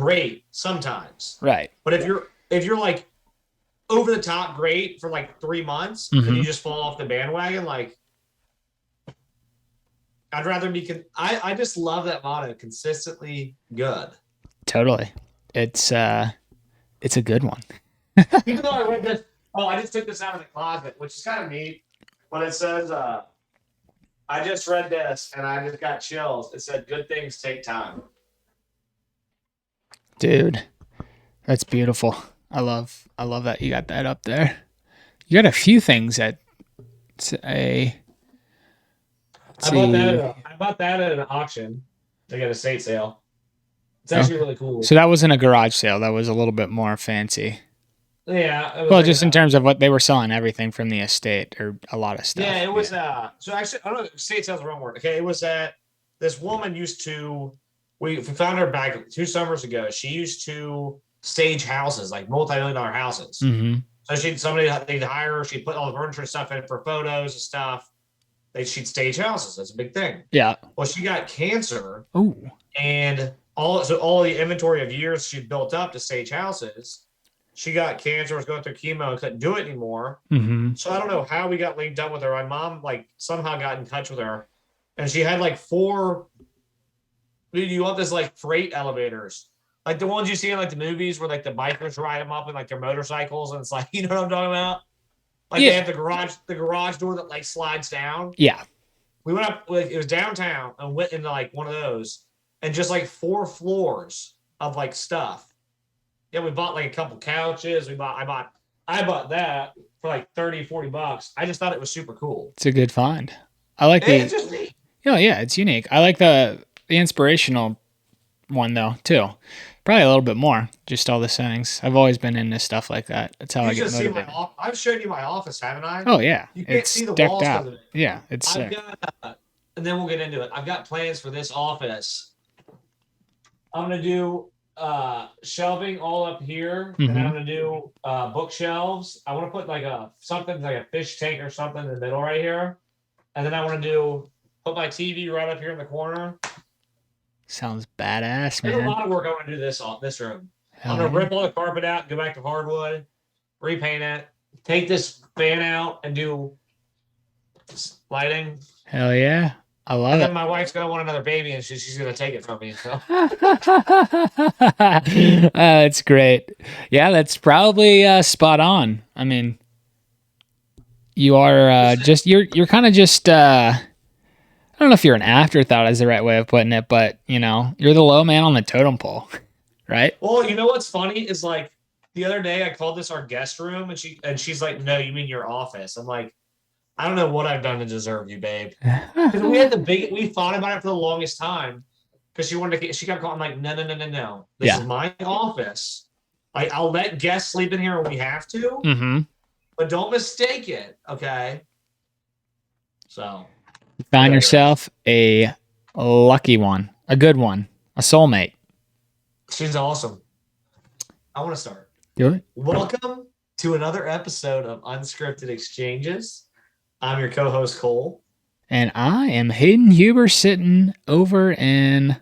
great sometimes. Right. But if you're like over the top great for like 3 months, then you just fall off the bandwagon. Like I'd rather be. I just love that motto. Consistently good. Totally. It's a good one. Even though I read this, I just took this out of the closet, which is kind of neat. But it says, I just read this and I just got chills. It said, "Good things take time." Dude, that's beautiful. I love that you got that up there. You got a few things that say. I bought that at an auction. They got a estate sale. It's actually really cool. So that wasn't a garage sale. That was a little bit more fancy. Yeah. Well, just in terms of what they were selling, everything from the estate or a lot of stuff. Yeah, it was. So actually, I don't know. Estate sale's the wrong word. Okay, it was that this woman used to. We found her back 2 summers ago. She used to stage houses, like multi-million-dollar houses. Mm-hmm. So they'd hire her. She'd put all the furniture and stuff in for photos and stuff. She'd stage houses. That's a big thing. Yeah. Well, she got cancer. Oh. And all the inventory of years she'd built up to stage houses, she got cancer, was going through chemo, and couldn't do it anymore. Mm-hmm. So I don't know how we got linked up with her. My mom somehow got in touch with her, and she had like 4. Dude, you want this like freight elevators, like the ones you see in like the movies where like the bikers ride them up in like their motorcycles, and it's like, you know what I'm talking about? Like they have the garage door that like slides down. Yeah. We went up, it was downtown, and went into like one of those, and just like 4 floors of like stuff. Yeah, we bought like a couple couches. I bought that for like $30-$40. I just thought it was super cool. It's a good find. I like It's just neat. Yeah, it's unique. I like the inspirational one though too. Probably a little bit more. Just all the sayings. I've always been into stuff like that. That's how I get motivated. I've showed you my office, haven't I? Oh yeah, you can't see the walls out. of it. Yeah, it's sick. And then we'll get into it. I've got plans for this office. I'm gonna do shelving all up here, and I'm gonna do bookshelves. I want to put like something like a fish tank or something in the middle right here, and then I want to put my TV right up here in the corner. Sounds badass, man. There's a lot of work I want to do this room. I'm gonna rip all the carpet out, go back to hardwood, repaint it, take this fan out, and do lighting. Hell yeah. I love it. And then my wife's gonna want another baby, and she's gonna take it from me. So that's great. Yeah, that's probably spot on. I mean, you are you're kind of just. I don't know if you're an afterthought is the right way of putting it, but you're the low man on the totem pole, right? Well, you know what's funny is like the other day I called this our guest room, and she's like, "No, you mean your office?" I'm like, I don't know what I've done to deserve you, babe. Because we thought about it for the longest time. Because she kept calling, I'm like, no. This is my office. I'll let guests sleep in here when we have to. Mm-hmm. But don't mistake it, okay? So. You found yourself a lucky one. A good one. A soulmate. She's awesome. I want to start. Do it. Welcome to another episode of Unscripted Exchanges. I'm your co-host, Cole. And I am Hayden Huber sitting over in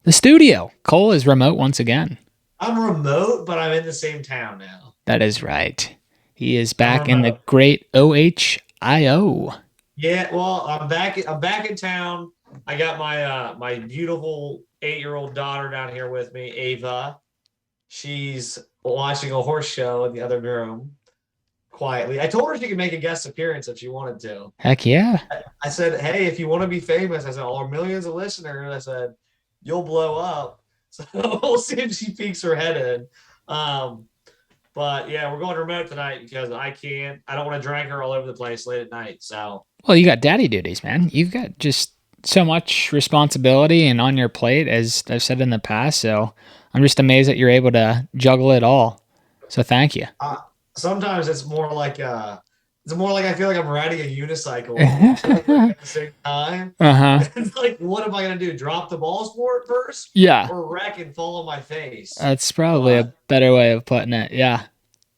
the studio. Cole is remote once again. I'm remote, but I'm in the same town now. That is right. He is back in the great OHIO. Yeah, well, I'm back in town. I got my beautiful 8-year-old daughter down here with me, Ava. She's watching a horse show in the other room. Quietly. I told her she could make a guest appearance if she wanted to. Heck yeah. I said, hey, if you want to be famous, I said, all millions of listeners, I said, you'll blow up. So we'll see if she peeks her head in. But yeah, we're going remote tonight because I don't want to drag her all over the place late at night. So. Well, you got daddy duties, man. You've got just so much responsibility and on your plate, as I've said in the past. So I'm just amazed that you're able to juggle it all. So thank you. Sometimes it's more like I feel like I'm riding a unicycle at the same time. It's like, what am I gonna do? Drop the balls for it first? Yeah. Or wreck and fall on my face? That's probably a better way of putting it. Yeah,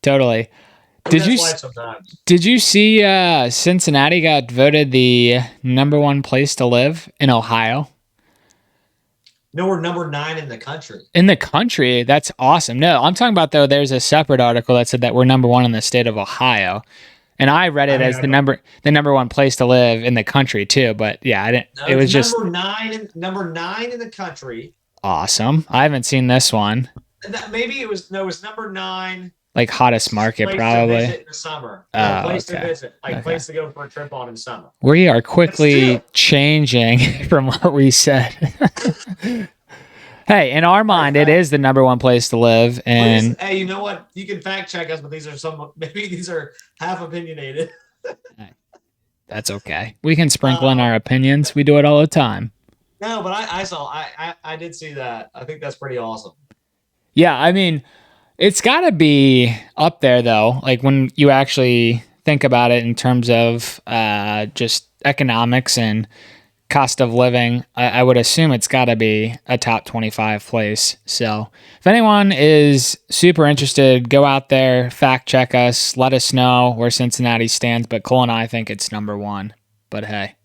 totally. Did you see Cincinnati got voted the #1 place to live in Ohio? No, we're number 9 in the country. In the country, that's awesome. No, I'm talking about though. There's a separate article that said that we're number one in the state of Ohio, and I read I it mean, as I don't. the number one place to live in the country too. But yeah, I didn't. No, It it's was just number 9 in the country. awesome. I haven't seen this one. And maybe it was no, it was number 9 Like hottest market place to probably. visit in the summer. No, Oh, place to okay. visit, like Okay. place to go for a trip on in summer. We are But quickly still, changing from what we said. Hey, in our hey, mind, it is the number one place to live, please, and hey, you know what? You can fact check us, but these are some maybe these are half opinionated. that's okay. We can sprinkle in Uh, our opinions. We do it all the time. no, but I did see that. I think that's pretty awesome. Yeah, I mean, it's got to be up there though. Like when you actually think about it in terms of just economics and cost of living, I would assume it's got to be a top 25 place. So if anyone is super interested, go out there, fact check us, let us know where Cincinnati stands. But Cole and I think it's number one. But hey,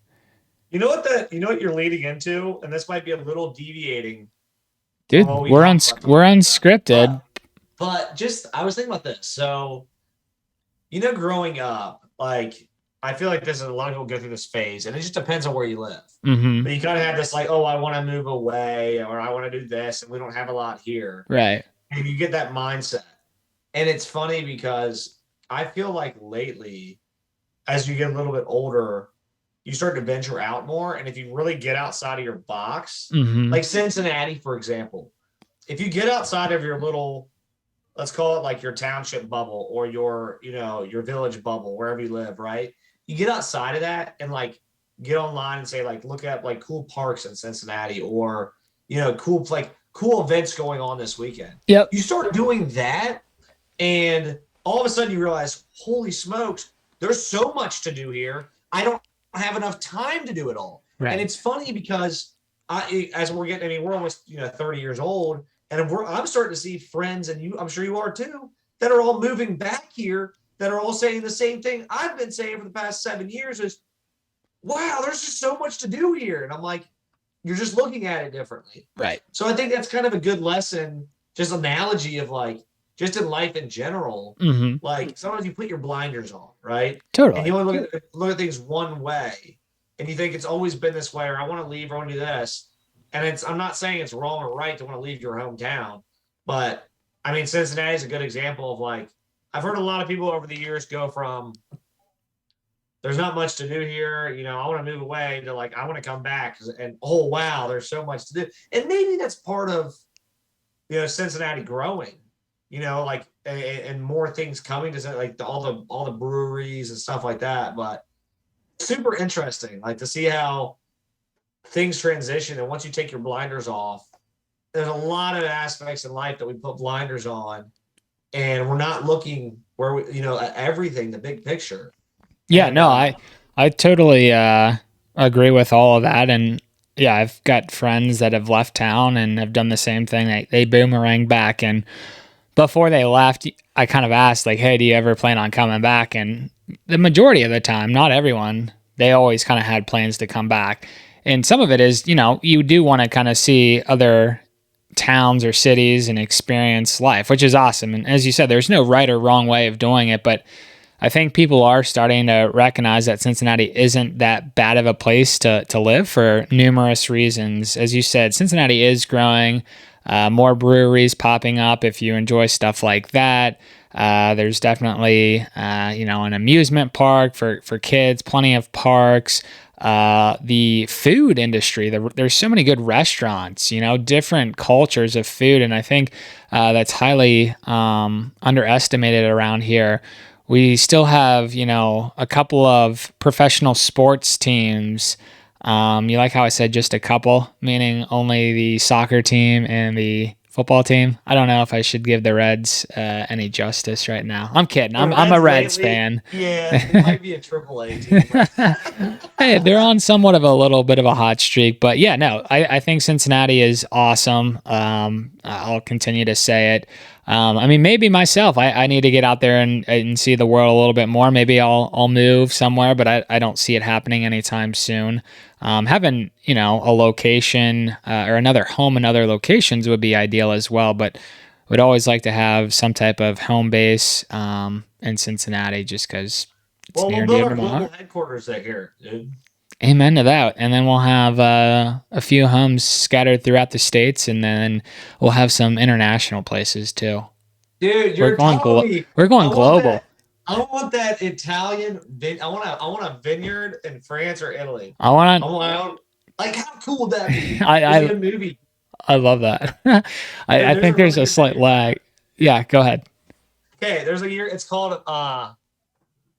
You know what you're leading into, and this might be a little deviating from what dude, we talked about. we're unscripted. But just I was thinking about this. So, growing up, like I feel like this is a lot of people go through this phase, and it just depends on where you live. Mm-hmm. But you kind of have this like, oh, I want to move away, or I want to do this, and we don't have a lot here. Right. And you get that mindset. And it's funny because I feel like lately, as you get a little bit older, you start to venture out more. And if you really get outside of your box, Mm-hmm. like Cincinnati, for example, if you get outside of your little, let's call it like your township bubble or your village bubble, wherever you live, right? You get outside of that and like get online and say, like, look at like cool parks in Cincinnati or, cool events going on this weekend. Yep. You start doing that and all of a sudden you realize, holy smokes, there's so much to do here. I don't have enough time to do it all. Right. And it's funny because as we're getting, I mean, we're almost 30 years old, and I'm starting to see friends, and I'm sure you are too, that are all moving back here, that are all saying the same thing I've been saying for the past 7 years is, wow, there's just so much to do here. And I'm like, you're just looking at it differently. Right. So I think that's kind of a good lesson, just analogy of like, just in life in general, Mm-hmm. like sometimes you put your blinders on, right? Totally. And you only look at things one way, and you think it's always been this way, or I want to leave, or I want to do this. And I'm not saying it's wrong or right to want to leave your hometown, but I mean, Cincinnati is a good example of like, I've heard a lot of people over the years go from, there's not much to do here, I want to move away, to like, I want to come back, and oh, wow, there's so much to do. And maybe that's part of, Cincinnati growing, like, and more things coming to like all the breweries and stuff like that. But super interesting, like to see how things transition. And once you take your blinders off, there's a lot of aspects in life that we put blinders on, and we're not looking where at everything, the big picture. Yeah, And no, I totally agree with all of that, and yeah, I've got friends that have left town and have done the same thing. They boomerang back, and before they left, I kind of asked like, "Hey, do you ever plan on coming back?" And the majority of the time, not everyone, they always kind of had plans to come back. And some of it is, you do want to kind of see other towns or cities and experience life, which is awesome. And as you said, there's no right or wrong way of doing it, but I think people are starting to recognize that Cincinnati isn't that bad of a place to live for numerous reasons. As you said, Cincinnati is growing, more breweries popping up if you enjoy stuff like that. There's definitely, an amusement park for kids, plenty of parks. The food industry, there's so many good restaurants, different cultures of food. And I think that's highly underestimated around here. We still have, a couple of professional sports teams. You like how I said just a couple, meaning only the soccer team and the football team? I don't know if I should give the Reds any justice right now. I'm kidding. I'm a Reds fan. Yeah, it might be a AAA team. Hey, they're on somewhat of a little bit of a hot streak, but yeah, no, I think Cincinnati is awesome. I'll continue to say it. I mean, maybe myself. I need to get out there and see the world a little bit more. Maybe I'll move somewhere, but I don't see it happening anytime soon. Having a location or another home in other locations would be ideal as well. But would always like to have some type of home base in Cincinnati, just because it's Well, near we'll and build dear to our my global heart. headquarters out here, dude. Amen to that. And then we'll have a few homes scattered throughout the states, and then we'll have some international places too. Dude, We're you're going telling me we're I going want global. that. I want that Italian. I want a vineyard in France or Italy. I want I want like how cool would that be? I There's a I good movie. I love that. Dude, I there's think a there's really a good slight vineyard. lag. Yeah, go ahead. Okay, there's a year. It's called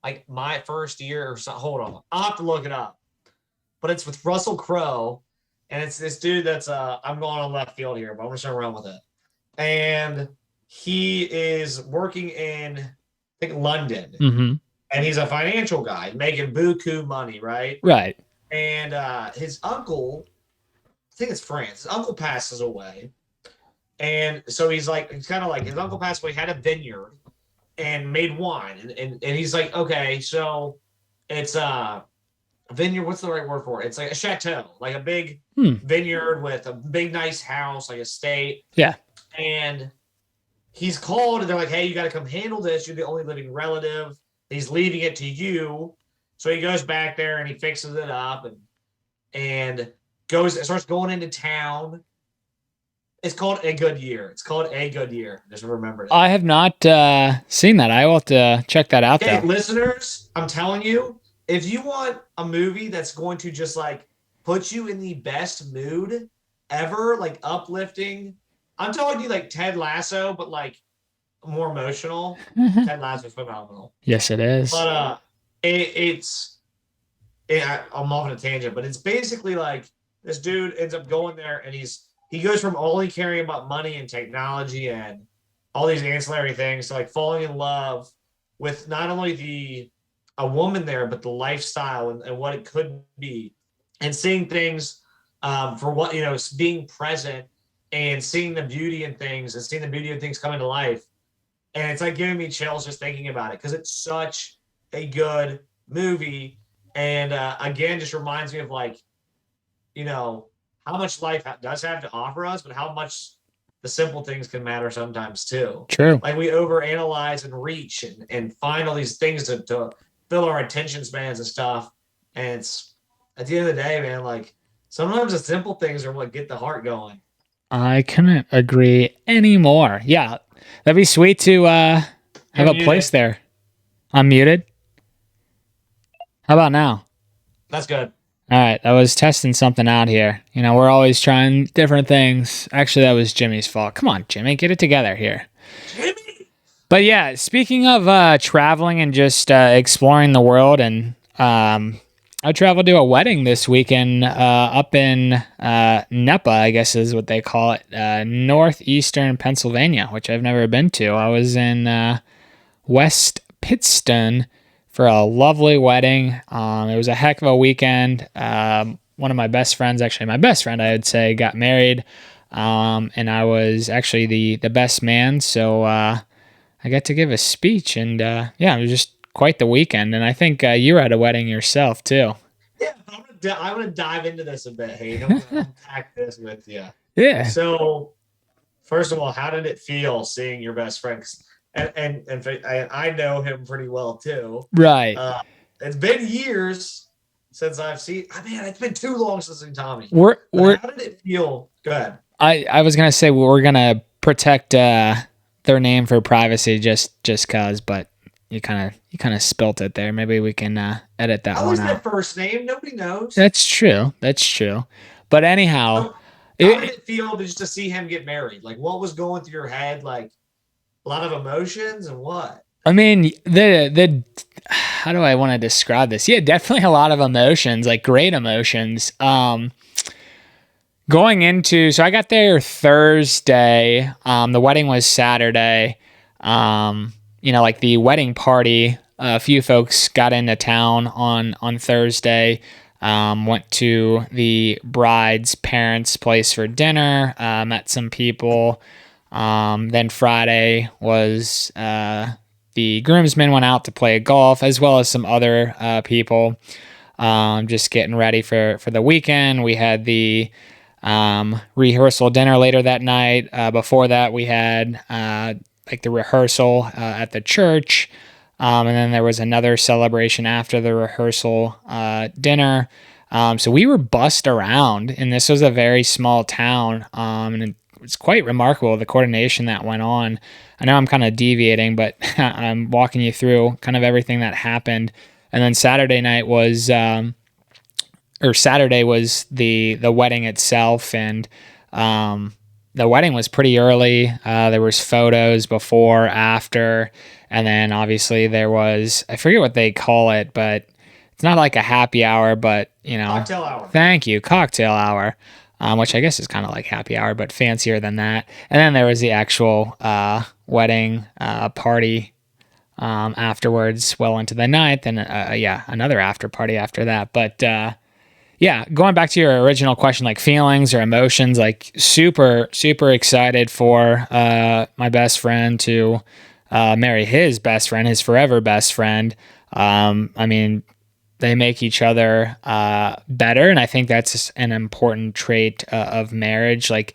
like my first year or so. Hold on, I'll have to look it up. But it's with Russell Crowe, and it's this dude that's I'm going on left field here, but I'm just gonna run with it. And he is working in I think London, Mm-hmm. and he's a financial guy making buku money, right? Right. And his uncle, I think it's France, his uncle passes away. And so he's kind of like, his uncle passed away, had a vineyard and made wine. And he's like, okay, so it's a vineyard. What's the right word for it? It's like a chateau, like a big Hmm. vineyard with a big, nice house, like a estate. Yeah. And he's called and they're like, hey, you got to come handle this. You're the only living relative. He's leaving it to you. So he goes back there and he fixes it up and starts going into town. It's called A Good Year. It's called A Good Year. Just remember it. I have not seen that. I will have to check that out Okay, though. listeners, I'm telling you, if you want a movie that's going to just like put you in the best mood ever, like uplifting, I'm telling you like Ted Lasso, but like more emotional. Ted Lasso's phenomenal. Yes, it is. But it's I'm off on a tangent, but it's basically like this dude ends up going there and he goes from only caring about money and technology and all these ancillary things to like falling in love with not only a woman there, but the lifestyle and what it could be, and seeing things for what being present and seeing the beauty in things and seeing the beauty of things come into life. And it's like giving me chills just thinking about it because it's such a good movie. And again, just reminds me of like, how much life does have to offer us, but how much the simple things can matter sometimes too. True. Like we overanalyze and reach and find all these things to fill our attention spans and stuff. And it's at the end of the day, man, like sometimes the simple things are what get the heart going. I couldn't agree anymore. Yeah, that'd be sweet to have You're a place muted. there. I'm muted. How about now? That's good. All right, I was testing something out here. We're always trying different things. Actually, that was Jimmy's fault. Come on, Jimmy, get it together here. Jimmy! But yeah, speaking of traveling and just exploring the world, and I traveled to a wedding this weekend up in Nepa, I guess is what they call it, northeastern Pennsylvania, which I've never been to. I was in West Pittston for a lovely wedding. It was a heck of a weekend. One of my best friends, actually my best friend, I would say, got married, and I was actually the best man. So I got to give a speech, and yeah, it was just quite the weekend. And I think you were at a wedding yourself too. Yeah, I'm gonna dive into this a bit, Hayden. I'm gonna unpack this with you. Yeah. So, first of all, how did it feel seeing your best friend? I know him pretty well too. Right. It's been years since I've seen. Man, it's been too long since I've seen Tommy. How did it feel? Go ahead. I was gonna say we're gonna protect their name for privacy just cause, but you kind of spilt it there. Maybe we can edit that one out. Their first name. Nobody knows. That's true. But anyhow, So, how did it feel just to see him get married? Like, what was going through your head? Like, a lot of emotions and what? I mean, the how do I want to describe this? Yeah, definitely a lot of emotions, like great emotions. Going into, so I got there Thursday. The wedding was Saturday. Like the wedding party, a few folks got into town on Thursday. Went to the bride's parents' place for dinner. Met some people. Then Friday was the groomsmen went out to play golf, as well as some other people. Just getting ready for the weekend. We had the rehearsal dinner later that night. Before that, we had like the rehearsal at the church. And then there was another celebration after the rehearsal dinner. So we were bussed around, and this was a very small town. And it's quite remarkable the coordination that went on. I know I'm kind of deviating, but I'm walking you through kind of everything that happened. And then Saturday night was, or Saturday was the wedding itself, and the wedding was pretty early. There was photos before, after, and then obviously there was, I forget what they call it, but it's not like a happy hour, but Cocktail hour. thank you, cocktail hour, which I guess is kind of like happy hour, but fancier than that. And then there was the actual wedding party afterwards, well into the night, and yeah, another after party after that. But yeah, going back to your original question, like feelings or emotions, like super, super excited for my best friend to marry his best friend, his forever best friend. I mean, they make each other better, and I think that's an important trait of marriage. Like,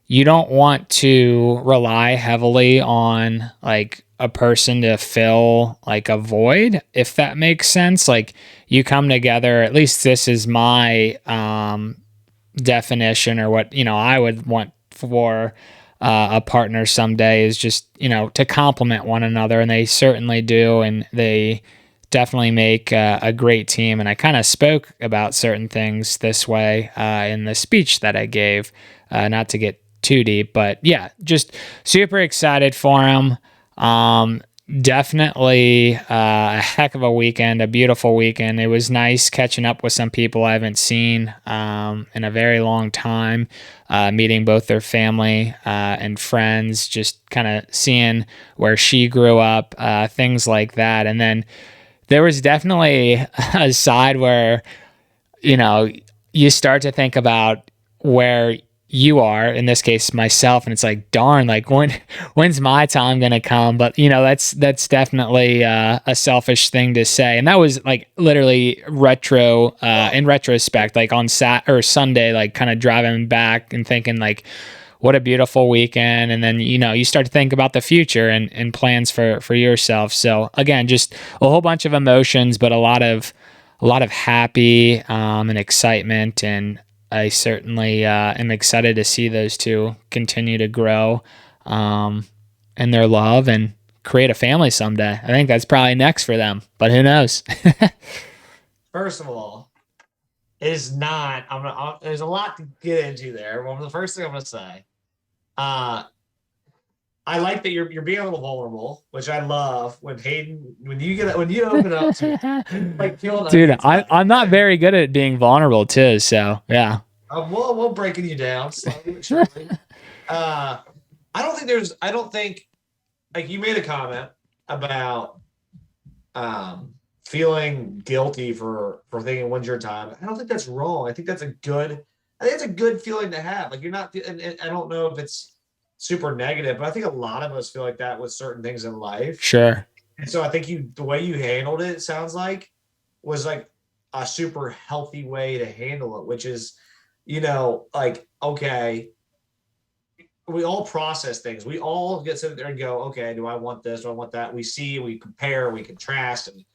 you don't want to rely heavily on like a person to fill like a void, if that makes sense. Like, you come together, at least this is my definition, or what I would want for a partner someday, is just to complement one another, and they certainly do, and they definitely make a great team. And I kind of spoke about certain things this way in the speech that I gave, not to get too deep, but yeah, just super excited for him. Definitely a heck of a weekend, a beautiful weekend. It was nice catching up with some people I haven't seen in a very long time, meeting both their family and friends, just kind of seeing where she grew up, things like that. And then there was definitely a side where, you start to think about where you are, in this case myself, and it's like, darn, like when's my time gonna come? But that's definitely a selfish thing to say, and that was like literally in retrospect, like on Sunday, like kind of driving back and thinking like, what a beautiful weekend. And then you start to think about the future and plans for yourself. So again, just a whole bunch of emotions, but a lot of happy and excitement. And I certainly am excited to see those two continue to grow in their love and create a family someday. I think that's probably next for them, but who knows? First of all, it is not. There's a lot to get into there. Well, the first thing I'm gonna say, uh, I like that you're being a little vulnerable, which I love. When you open up to like killing Dude, onions. I'm not very good at being vulnerable too, so yeah. We'll breaking you down slowly but surely. I don't think like you made a comment about feeling guilty for thinking when's your time. I don't think that's wrong. I think that's a good feeling to have. Like, you're not, and I don't know if it's super negative, but I think a lot of us feel like that with certain things in life. Sure. And so I think the way you handled it sounds like, was like a super healthy way to handle it, which is, like, okay, we all process things. We all get sit there and go, okay, do I want this? Do I want that? We compare, we contrast, and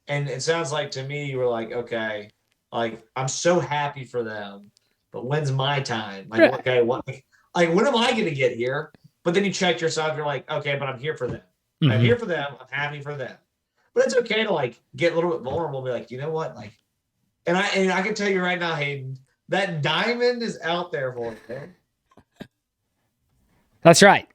and it sounds like to me you were like, okay, like, I'm so happy for them, but when's my time? Like, okay, like when am I gonna get here? But then you check yourself, you're like, okay, but I'm here for them. Mm-hmm. I'm here for them. I'm happy for them. But it's okay to like get a little bit vulnerable, and be like, you know what? Like, and I can tell you right now, Hayden, that diamond is out there for you, man. That's right.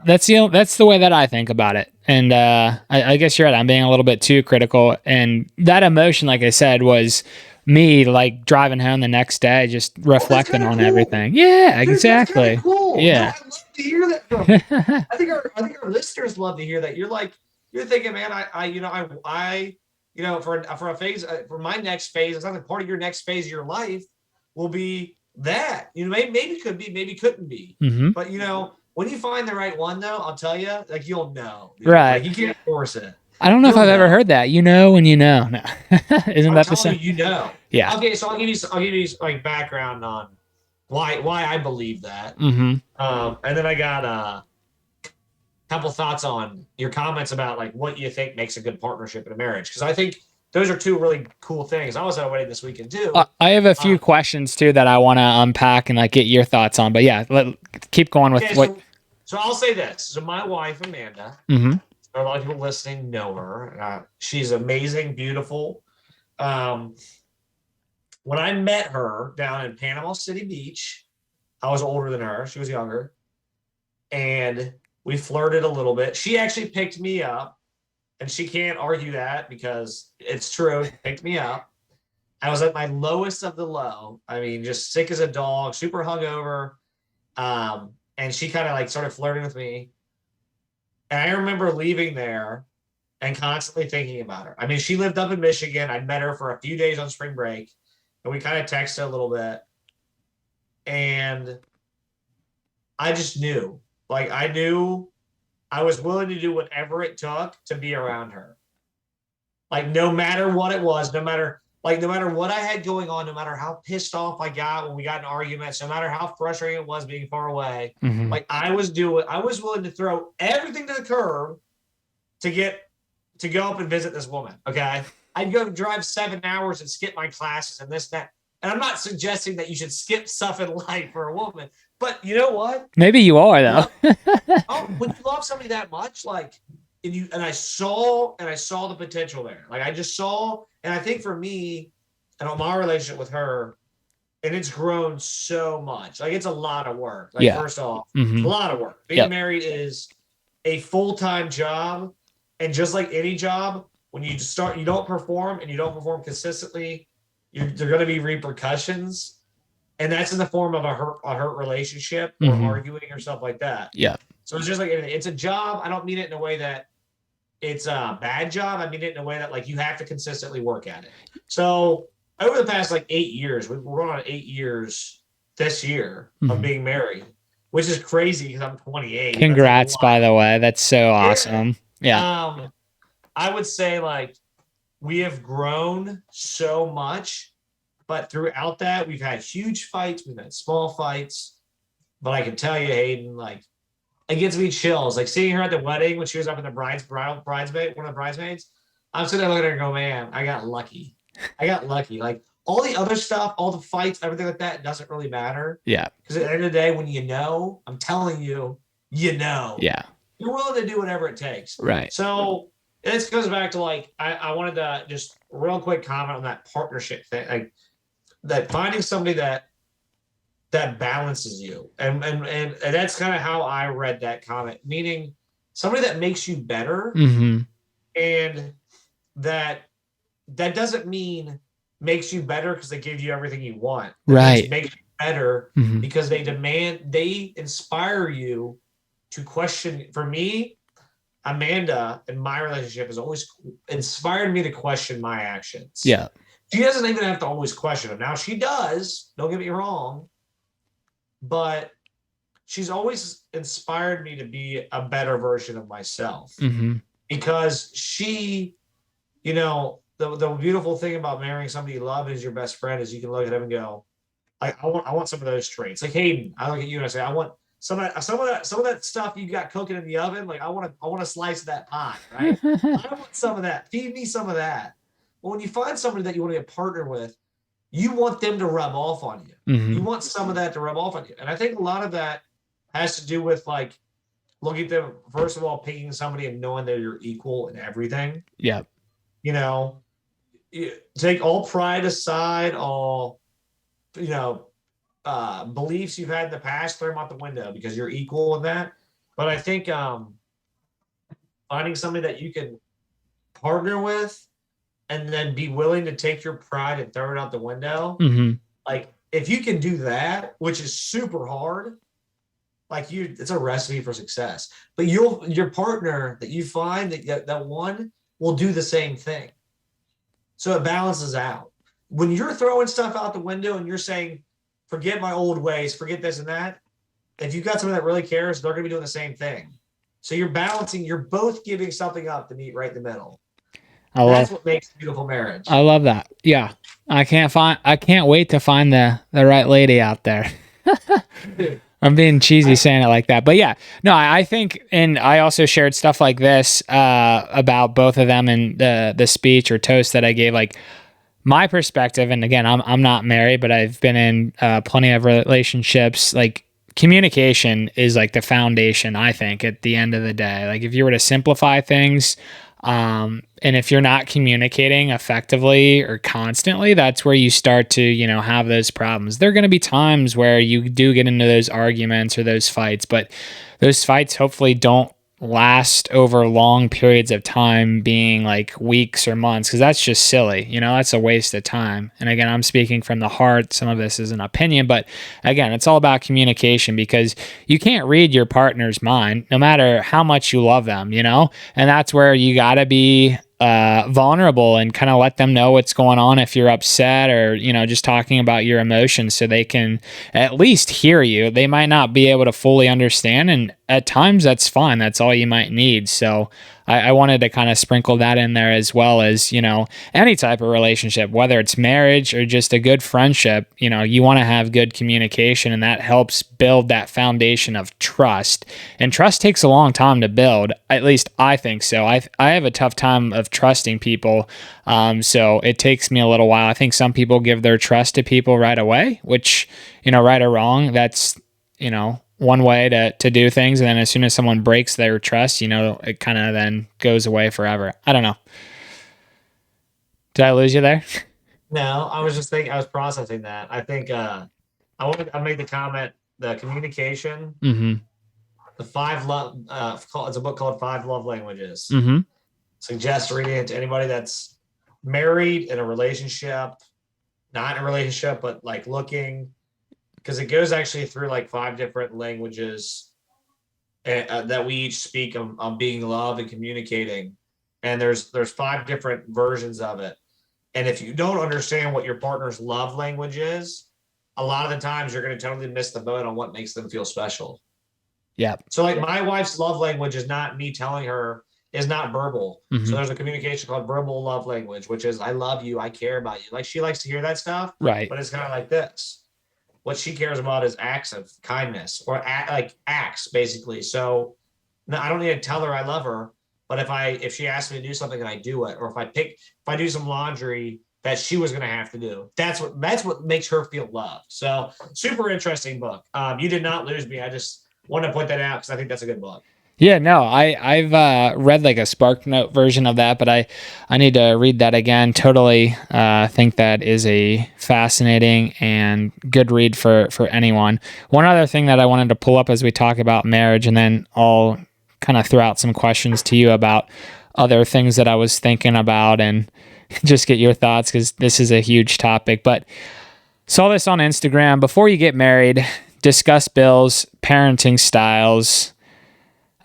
That's the way that I think about it. And I guess you're right. I'm being a little bit too critical. And that emotion, like I said, was me like driving home the next day, just reflecting on everything. Yeah, dude, exactly. That's cool. Yeah. No, I love to hear that from you. I think our listeners love to hear that. You're thinking, man, for a phase, for my next phase, it's not like part of your next phase of your life will be that. Maybe it could be, maybe couldn't be. Mm-hmm. But when you find the right one, though, I'll tell you, like you'll know, dude. Right. Like you can't force it. I don't know if You'll I've ever know. heard that. You know when you know. No. Isn't I'm that the telling same? you, you know. Yeah. Okay, so I'll give you like background on why I believe that. Mm-hmm. And then I got a couple thoughts on your comments about like what you think makes a good partnership in a marriage, because I think those are two really cool things. I was at a wedding this weekend too. I have a few Um, questions too that I want to unpack and like get your thoughts on. But yeah, keep going with okay, what. so I'll say this. So my wife Amanda, Mm-hmm. a lot of people listening know her. She's amazing, beautiful. Um, when I met her down in Panama City Beach, I was older than her. She was younger, and we flirted a little bit. She actually picked me up, and she can't argue that because it's true. She picked me up. I was at my lowest of the low. I mean, just sick as a dog, super hungover. And she kind of like started flirting with me. And I remember leaving there and constantly thinking about her. I mean, she lived up in Michigan. I'd met her for a few days on spring break, and we kind of texted a little bit. And I just knew, like, I knew I was willing to do whatever it took to be around her. Like, no matter what it was, no matter what I had going on, no matter how pissed off I got when we got in arguments, no matter how frustrating it was being far away, Mm-hmm. like I was willing to throw everything to the curb to go up and visit this woman. Okay. I'd go drive 7 hours and skip my classes and this, that. And I'm not suggesting that you should skip stuff in life for a woman, but you know what? Maybe you are though. When you love somebody that much, like, and I saw the potential there. Like I just saw, and I think for me, and my relationship with her, and it's grown so much. Like it's a lot of work. Like Yeah. first off, it's Mm-hmm. a lot of work. Being Yep. married is a full-time job, and just like any job, when you start, you don't perform and you don't perform consistently, there are going to be repercussions, and that's in the form of a hurt relationship or Mm-hmm. arguing or stuff like that. Yeah. So it's just like anything. It's a job. I don't mean it in a way that it's a bad job. I mean it in a way that like you have to consistently work at it. So over the past like 8 years, we're going on 8 years this year of being married, which is crazy because I'm 28. Congrats, by the way. That's so awesome. Yeah. I would say like we have grown so much, but throughout that we've had huge fights, we've had small fights. But I can tell you, Hayden, like it gives me chills. Like seeing her at the wedding when she was up in the bridesmaid, one of the bridesmaids. I'm sitting there looking at her and go, man, I got lucky. I got lucky. Like all the other stuff, all the fights, everything like that doesn't really matter. Yeah. Because at the end of the day, when you know, I'm telling you, you know. Yeah. You're willing to do whatever it takes. Right. So this goes back to like I wanted to just real quick comment on that partnership thing. Like that finding somebody that balances you. And that's kind of how I read that comment, meaning somebody that makes you better. Mm-hmm. And that doesn't mean makes you better because they give you everything you want. It Right. makes you better because they inspire you to question. For me, Amanda in my relationship has always inspired me to question my actions. Yeah. She doesn't even have to always question them. Now she does, don't get me wrong, but she's always inspired me to be a better version of myself. Because she, the beautiful thing about marrying somebody you love as your best friend is you can look at him and go, I want some of those traits. Like Hayden, I look at you and I say, I want some of that stuff you got cooking in the oven. Like I want to slice that pie, right? I want some of that. Feed me some of that. Well, when you find somebody that you want to get partnered with, you want them to rub off on you. You want some of that to rub off on you. And I think a lot of that has to do with like looking at them, first of all, picking somebody and knowing that you're equal in everything. Yeah. Take all pride aside, all, beliefs you've had in the past, throw them out the window because you're equal in that. But I think finding somebody that you can partner with and then be willing to take your pride and throw it out the window. Like if you can do that, which is super hard, like it's a recipe for success. But your partner that you find that one will do the same thing. So it balances out. When you're throwing stuff out the window and you're saying, forget my old ways, forget this and that, if you've got someone that really cares, they're going to be doing the same thing. So you're balancing, you're both giving something up to meet right in the middle. I That's love what makes a beautiful I marriage. love that. Yeah. I can't wait to find the right lady out there. I'm being cheesy I, saying it like that. But yeah, no, I think, and I also shared stuff like this about both of them in the speech or toast that I gave. Like my perspective, and again, I'm not married, but I've been in plenty of relationships. Like communication is like the foundation, I think, at the end of the day. Like if you were to simplify things, and if you're not communicating effectively or constantly, that's where you start to, have those problems. There are going to be times where you do get into those arguments or those fights, but those fights hopefully don't last over long periods of time, being like weeks or months, because that's just silly. That's a waste of time. And again, I'm speaking from the heart. Some of this is an opinion, but again, it's all about communication, because you can't read your partner's mind no matter how much you love them, and that's where you got to be vulnerable and kind of let them know what's going on if you're upset, or just talking about your emotions, so they can at least hear you. They might not be able to fully understand, and at times that's fine. That's all you might need. So I wanted to kind of sprinkle that in there, as well as any type of relationship, whether it's marriage or just a good friendship. You want to have good communication, and that helps build that foundation of trust. And trust takes a long time to build. At least I think so. I have a tough time of trusting people, so it takes me a little while. I think some people give their trust to people right away, which right or wrong, that's one way to do things. And then as soon as someone breaks their trust, it kind of then goes away forever. I don't know. Did I lose you there? no, I was just thinking, I was processing that. I think I made the comment, the communication, Mm-hmm. the five love, it's a book called Five Love Languages. Mm-hmm. Suggest reading it to anybody that's married, in a relationship, not in a relationship, but like looking, because it goes actually through like five different languages that we each speak on being loved and communicating. And there's five different versions of it. And if you don't understand what your partner's love language is, a lot of the times you're going to totally miss the boat on what makes them feel special. Yeah. So like my wife's love language is not me telling her, is not verbal. Mm-hmm. So there's a communication called verbal love language, which is I love you, I care about you. Like she likes to hear that stuff, Right. but it's kind of like this. What she cares about is acts of kindness, or like acts basically. So no, I don't need to tell her I love her, but if she asks me to do something and I do it, or if I do some laundry that she was going to have to do, that's what makes her feel loved. So super interesting book. You did not lose me. I just want to point that out because I think that's a good book. Yeah, no, I've read like a Spark Note version of that, but I need to read that again. Totally think that is a fascinating and good read for anyone. One other thing that I wanted to pull up as we talk about marriage, and then I'll kind of throw out some questions to you about other things that I was thinking about, and just get your thoughts, because this is a huge topic. But saw this on Instagram. Before you get married, discuss bills, parenting styles.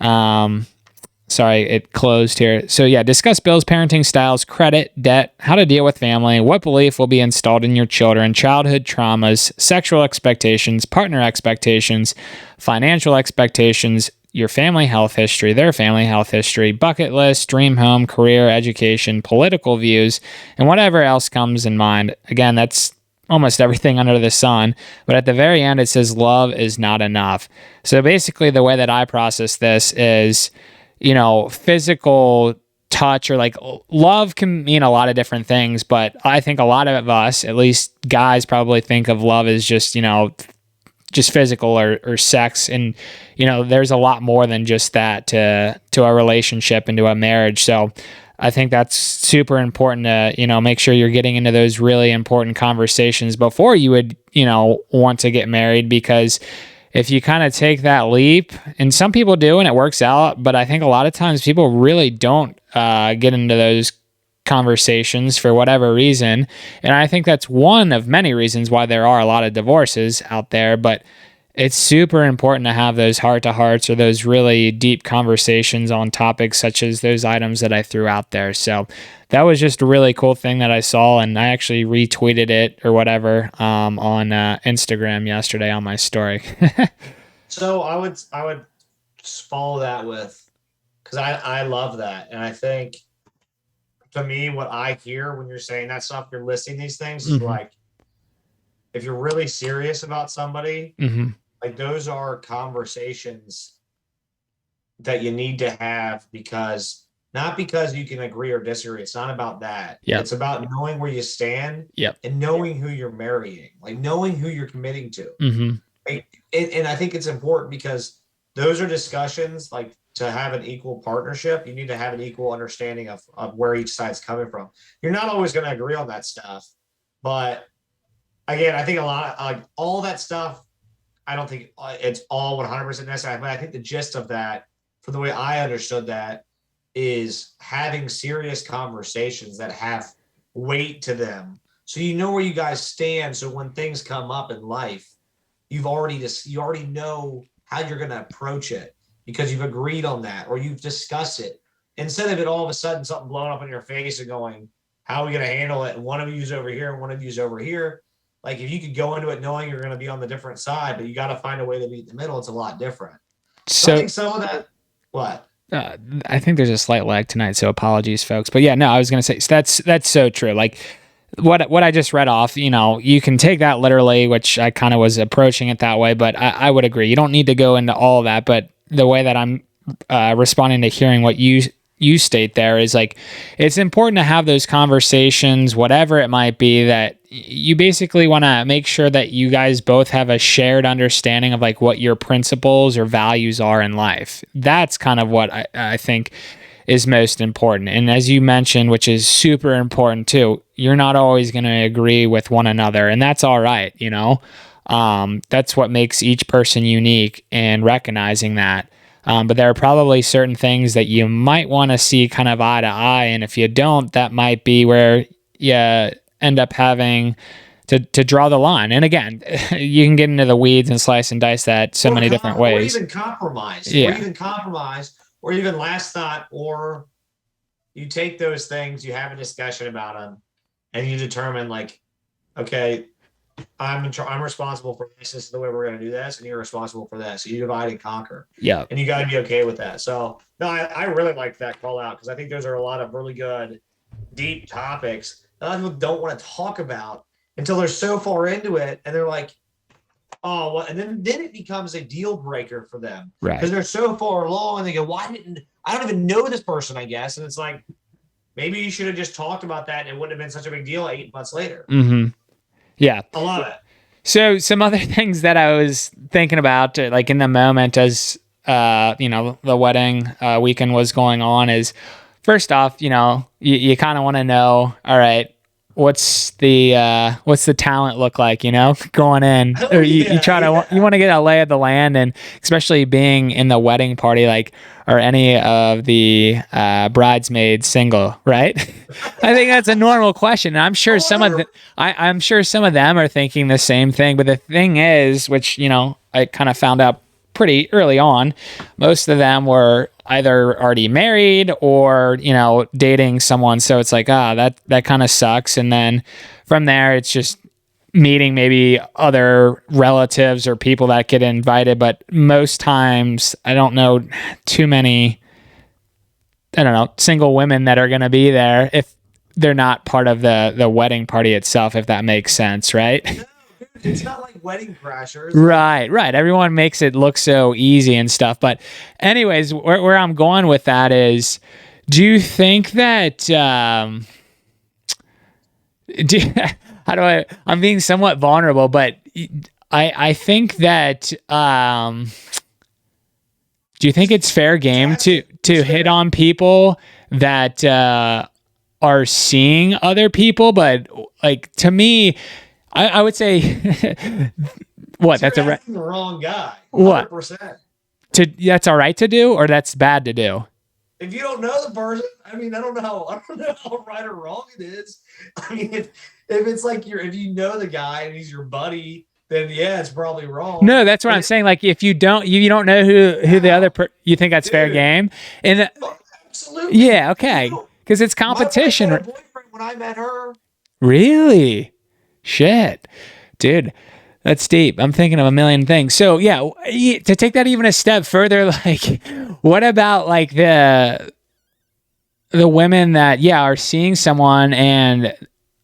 Sorry, it closed here. So yeah, discuss bills, parenting styles, credit, debt, how to deal with family, what belief will be installed in your children, childhood traumas, sexual expectations, partner expectations, financial expectations, your family health history, their family health history, bucket list, dream home, career, education, political views, and whatever else comes in mind. Again, that's almost everything under the sun. But at the very end, it says love is not enough. So basically, the way that I process this is, physical touch, or like love can mean a lot of different things. But I think a lot of us, at least guys, probably think of love as just, just physical or sex. And, there's a lot more than just that to a relationship and to a marriage. So I think that's super important to, make sure you're getting into those really important conversations before you would, want to get married, because if you kind of take that leap, and some people do and it works out, but I think a lot of times people really don't get into those conversations for whatever reason. And I think that's one of many reasons why there are a lot of divorces out there. But it's super important to have those heart-to-hearts, or those really deep conversations on topics such as those items that I threw out there. So that was just a really cool thing that I saw, and I actually retweeted it or whatever on Instagram yesterday on my story. So I would follow that with, because I love that, and I think to me what I hear when you're saying that stuff, you're listing these things is Mm-hmm. like if you're really serious about somebody, Mm-hmm. like those are conversations that you need to have, because not because you can agree or disagree. It's not about that. Yep. It's about knowing where you stand Yep. and knowing who you're marrying, like knowing who you're committing to. Mm-hmm. Right? And I think it's important because those are discussions like to have an equal partnership. You need to have an equal understanding of where each side's coming from. You're not always going to agree on that stuff, but again, I think a lot of like all that stuff. I don't think it's all 100% necessary, but I think the gist of that, for the way I understood that, is having serious conversations that have weight to them. So you know where you guys stand. So when things come up in life, you already know how you're going to approach it because you've agreed on that or you've discussed it. Instead of it all of a sudden something blowing up in your face and going, how are we going to handle it? And one of you's over here and one of you's over here. Like if you could go into it knowing you're going to be on the different side, but you got to find a way to meet in the middle, it's a lot different. So I So think some of that, what? I think there's a slight lag tonight, so apologies, folks. But yeah, no, I was gonna say so that's so true. Like what I just read off, you can take that literally, which I kind of was approaching it that way, but I would agree. You don't need to go into all of that, but the way that I'm responding to hearing what you state there is like it's important to have those conversations, whatever it might be, that you basically want to make sure that you guys both have a shared understanding of like what your principles or values are in life. That's kind of what I think is most important. And as you mentioned, which is super important too, you're not always going to agree with one another, and that's all right. That's what makes each person unique, and recognizing that. But there are probably certain things that you might want to see kind of eye to eye. And if you don't, that might be where you end up having to draw the line. And again, you can get into the weeds and slice and dice that so many different ways. Or even compromise, or even last thought, or you take those things, you have a discussion about them, and you determine like, okay, I'm responsible for this. This is the way we're going to do this, and you're responsible for this. So you divide and conquer. Yeah. And you got to be okay with that. So no, I really like that call out because I think those are a lot of really good, deep topics that a lot of people don't want to talk about until they're so far into it, and they're like, oh, well, and then it becomes a deal breaker for them, right? Because they're so far along, and they go, I don't even know this person, I guess, and it's like maybe you should have just talked about that, and it wouldn't have been such a big deal 8 months later. Mm-hmm. Yeah. I love it. So some other things that I was thinking about, like in the moment as, the wedding weekend was going on is, first off, you kind of want to know, all right, what's the talent look like, going in, or you want to get a lay of the land, and especially being in the wedding party, like, are any of the bridesmaids single, right? I think that's a normal question, and I'm sure I'm sure some of them are thinking the same thing. But the thing is, which I kind of found out pretty early on, most of them were either already married or dating someone, so it's like that kind of sucks. And then from there it's just meeting maybe other relatives or people that get invited, but most times I don't know too many single women that are going to be there if they're not part of the wedding party itself, if that makes sense, right? It's not like Wedding Crashers. Right. Everyone makes it look so easy and stuff. But anyways, where I'm going with that is, do you think that, I'm being somewhat vulnerable, but I think that, do you think it's fair game to hit on people that, are seeing other people? But like, to me, I would say, what? That's the wrong guy. 100%. What? That's all right to do, or that's bad to do? If you don't know the person, I mean, I don't know how right or wrong it is. I mean, if it's like if you know the guy and he's your buddy, then yeah, it's probably wrong. No, that's what I'm saying. Like, if you don't know who the other you think that's fair game, and absolutely, yeah, okay, because it's competition. My boyfriend when I met her. Really? Shit, dude. That's deep. I'm thinking of a million things. So yeah, to take that even a step further, like, what about like the women that are seeing someone and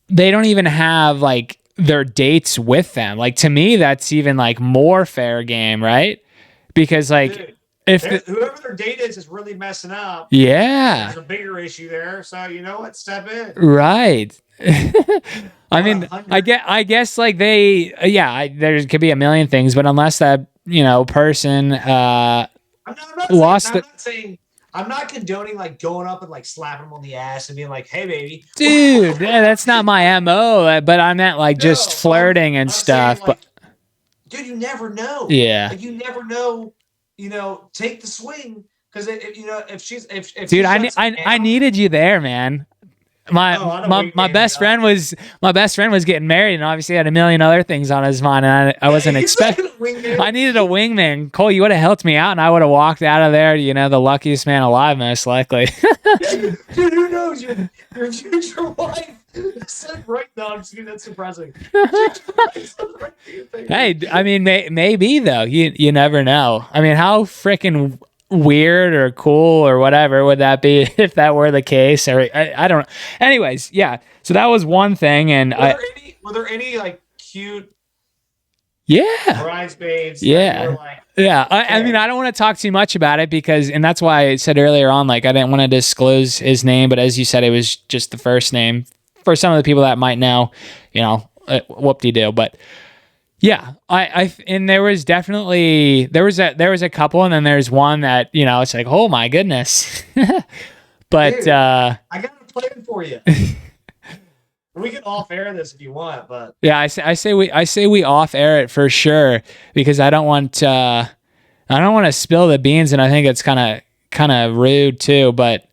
they don't even have like their dates with them? Like to me, that's even like more fair game, right? Because like Dude, if the whoever their date is really messing up. And yeah, there's a bigger issue there. So you know what? Step in. right. I One mean, hundred. I guess like they, there could be a million things, but unless that, person, I'm not saying. lost I'm it, not saying. I'm not condoning like going up and like slapping them on the ass and being like, "Hey, baby." dude, that's not my MO, but I meant like just No, but flirting and I'm saying stuff. But like, dude, you never know. yeah, Like you never know. Take the swing because if dude, she shuts I down. needed you there, man. my Oh, I'd have my wingman best you up. friend was getting married and obviously had a million other things on his mind, and I wasn't He's not expect gonna wingman. I needed a wingman. Cole, you would have helped me out and I would have walked out of there, the luckiest man alive, most likely. Dude, who knows? Your future wife said right now. I'm just kidding. That's surprising. Your future wife said right to your Hey, baby. I mean, maybe though. You never know. I mean, how freaking weird or cool or whatever would that be if that were the case? Or I don't know. Anyways, yeah. So that was one thing, and Were there any like cute yeah. bridesmaids that you were Yeah. like, Yeah. I mean, okay, I don't want to talk too much about it and that's why I said earlier on, like, I didn't want to disclose his name, but as you said, it was just the first name for some of the people that might know, whoop-de-doo. But yeah, and there was definitely, there was a couple, and then there's one that, it's like, oh my goodness. But, dude, I got a plan for you. We can off air this if you want, but yeah, I say we off air it for sure because I don't want to spill the beans, and I think it's kind of rude too. But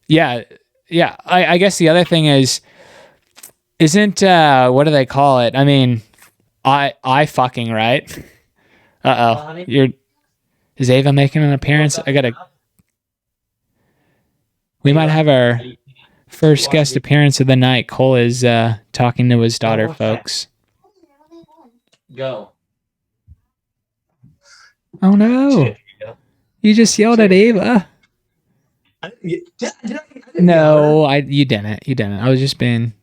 yeah, yeah. I guess the other thing isn't what do they call it? I mean, I fucking right. Uh oh, honey, is Ava making an you want appearance? something now? We might Ava, have our you first watching guest me? appearance of the night. Cole is talking to his Oh, daughter, what's that? folks. Go. Oh She no, didn't hear you. you just yelled She at didn't hear you. Ava. I didn't yell at her. No, you didn't. You didn't. I was just being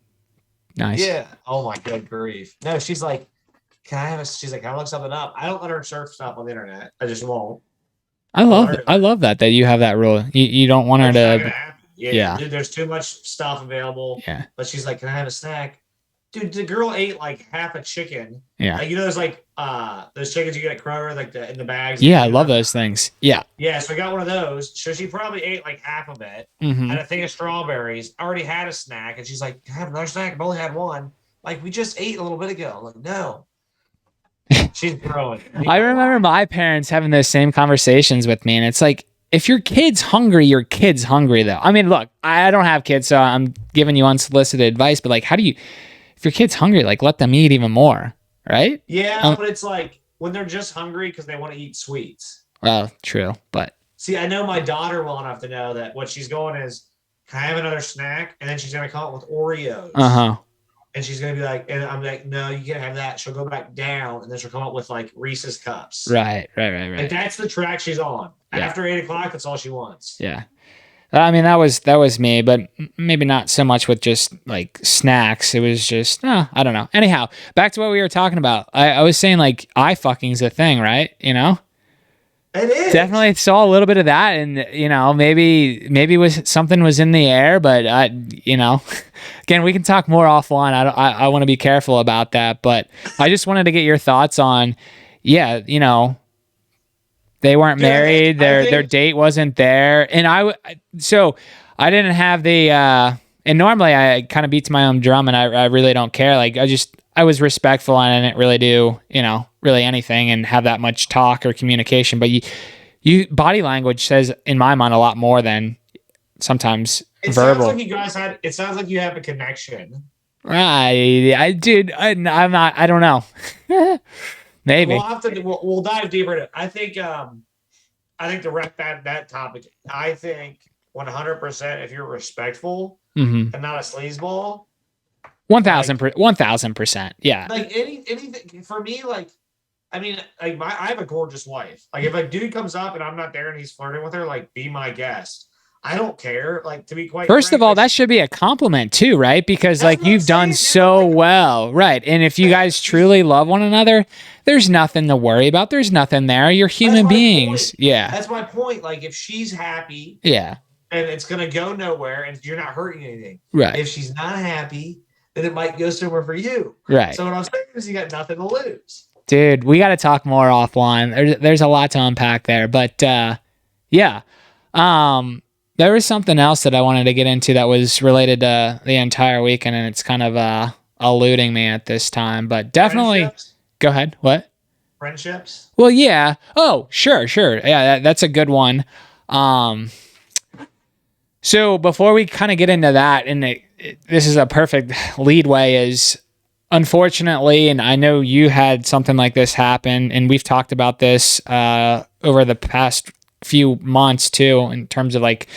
nice. Yeah. Oh my good grief. No, she's like, she's like, can I look something up? I don't let her surf stuff on the internet. I just won't. I I let love her do I it. love that you have that rule. You don't want her That's not gonna to. happen. Yeah, Yeah. dude, there's too much stuff available. Yeah. But she's like, can I have a snack? Dude, the girl ate like half a chicken. Yeah. Like there's like those chickens you get at Kroger, like in the bags. Yeah, I love those things. Yeah. Yeah, so I got one of those. So she probably ate like half of it. Hmm. And a thing of strawberries. I already had a snack, and she's like, "Can I have another snack? I've only had one." Like we just ate a little bit ago. I'm like, no. She's growing. I remember my parents having those same conversations with me, and it's like, if your kid's hungry, your kid's hungry, though. I mean, look, I don't have kids, so I'm giving you unsolicited advice, but like, if your kid's hungry, like, let them eat even more, right? Yeah, but it's like when they're just hungry because they want to eat sweets. Well, true, but See, I know my daughter well enough to know that what she's going is, can I have another snack? And then she's gonna come up with Oreos. uh-huh. And she's gonna be like, and I'm like, no, you can't have that. She'll go back down, and then she'll come up with like Reese's cups. Right. Like that's the track she's on. Yeah. After 8 o'clock, that's all she wants. Yeah. I mean, that was me, but maybe not so much with just like snacks. It was just, I don't know. Anyhow, back to what we were talking about. I was saying like eye fucking's a thing, right? It is. Definitely saw a little bit of that, and maybe something was in the air, but again, we can talk more offline. I want to be careful about that, but I just wanted to get your thoughts on, yeah, they weren't Dude, married, their date wasn't there, and so I didn't have the and normally I kind of beat to my own drum, and I really don't care. Like I was respectful, and I didn't really do really anything and have that much talk or communication. But you body language says in my mind a lot more than sometimes it verbal. Sounds like you guys had. It sounds like you have a connection. Dude, I'm not. I don't know. Maybe We'll have to. We'll dive deeper into it. I think to wrap that topic, I think 100% if you're respectful Mm-hmm. and not a sleazeball. Like 1000%. Yeah. like anything for me, like I mean, like I have a gorgeous wife. Like if a dude comes up and I'm not there and he's flirting with her, like be my guest. I don't care. Like to be quite First of frank, all, like that should be a compliment too, right? Because that's like what I'm you've done saying, dude. so well, right? And if you guys truly love one another, there's nothing to worry about. There's nothing there. You're That's human my point. beings. Yeah. That's my point. Like if she's happy Yeah. and it's gonna go nowhere and you're not hurting anything. Right. If she's not happy, then it might go somewhere for you. Right. So what I'm saying is you got nothing to lose. Dude, we got to talk more offline. There's a lot to unpack there, but yeah. There was something else that I wanted to get into that was related to the entire weekend, and it's kind of eluding me at this time. But definitely, Friendships. go ahead. What? Friendships. Well, yeah. Oh, sure. Yeah, that's a good one. Um, so before we kind of get into that, and this is a perfect lead way, is unfortunately, and I know you had something like this happen, and we've talked about this over the past few months too, in terms of like,